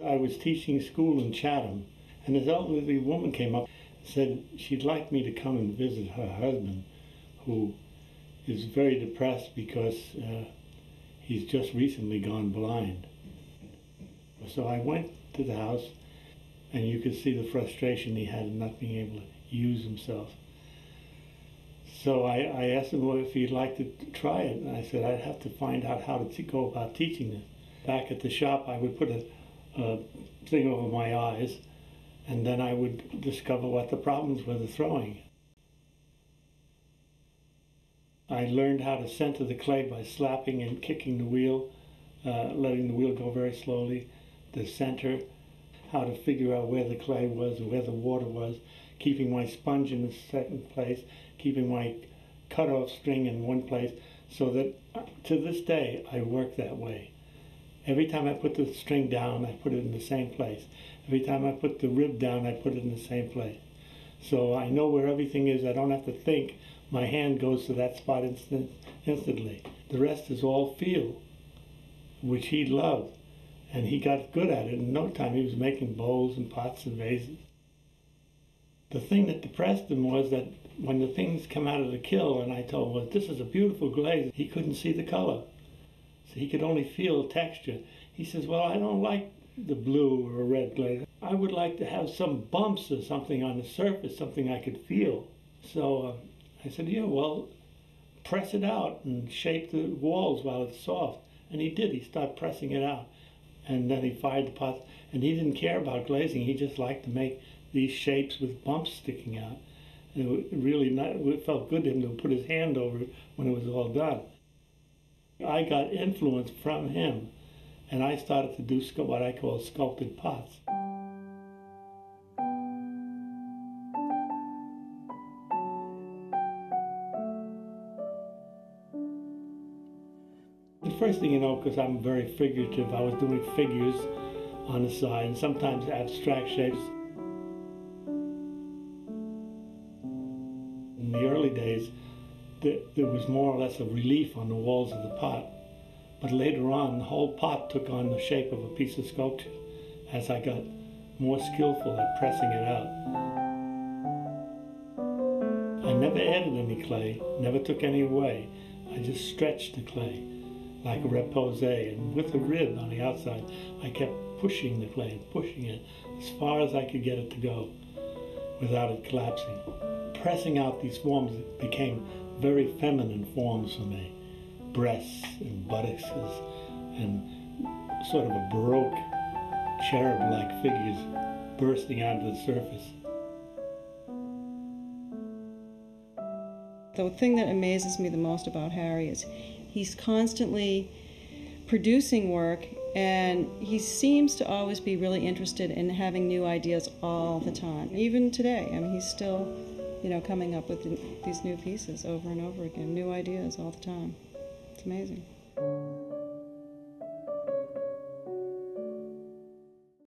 I was teaching school in Chatham, and this elderly woman came up and said she'd like me to come and visit her husband, who is very depressed because he's just recently gone blind. So I went to the house, and you could see the frustration he had in not being able to use himself. So I asked him if he'd like to try it, and I said I'd have to find out how to go about teaching this. Back at the shop, I would put a thing over my eyes, and then I would discover what the problems were with throwing. I learned how to center the clay by slapping and kicking the wheel, letting the wheel go very slowly, the center, how to figure out where the clay was and where the water was, keeping my sponge in a certain place, keeping my cut-off string in one place, so that to this day I work that way. Every time I put the string down, I put it in the same place. Every time I put the rib down, I put it in the same place. So I know where everything is. I don't have to think. My hand goes to that spot instantly. The rest is all feel, which he loved. And he got good at it. In no time, he was making bowls and pots and vases. The thing that depressed him was that when the things come out of the kiln, and I told him, well, this is a beautiful glaze, he couldn't see the color. So he could only feel texture. He says, well, I don't like the blue or red glaze. I would like to have some bumps or something on the surface, something I could feel. So I said, yeah, well, press it out and shape the walls while it's soft. And he did. He started pressing it out. And then he fired the pots. And he didn't care about glazing. He just liked to make these shapes with bumps sticking out. And it felt good to him to put his hand over it when it was all done. I got influence from him, and I started to do what I call sculpted pots. The first thing you know, because I'm very figurative, I was doing figures on the side, and sometimes abstract shapes. In the early days, there was more or less a relief on the walls of the pot. But later on, the whole pot took on the shape of a piece of sculpture as I got more skillful at pressing it out. I never added any clay, never took any away. I just stretched the clay like a repose, and with a rib on the outside, I kept pushing the clay and pushing it as far as I could get it to go without it collapsing. Pressing out these forms became very feminine forms for me. Breasts and buttocks and sort of a Baroque cherub-like figures bursting out of the surface. The thing that amazes me the most about Harry is he's constantly producing work, and he seems to always be really interested in having new ideas all the time. Even today, I mean, he's still, coming up with these new pieces over and over again, new ideas all the time. It's amazing.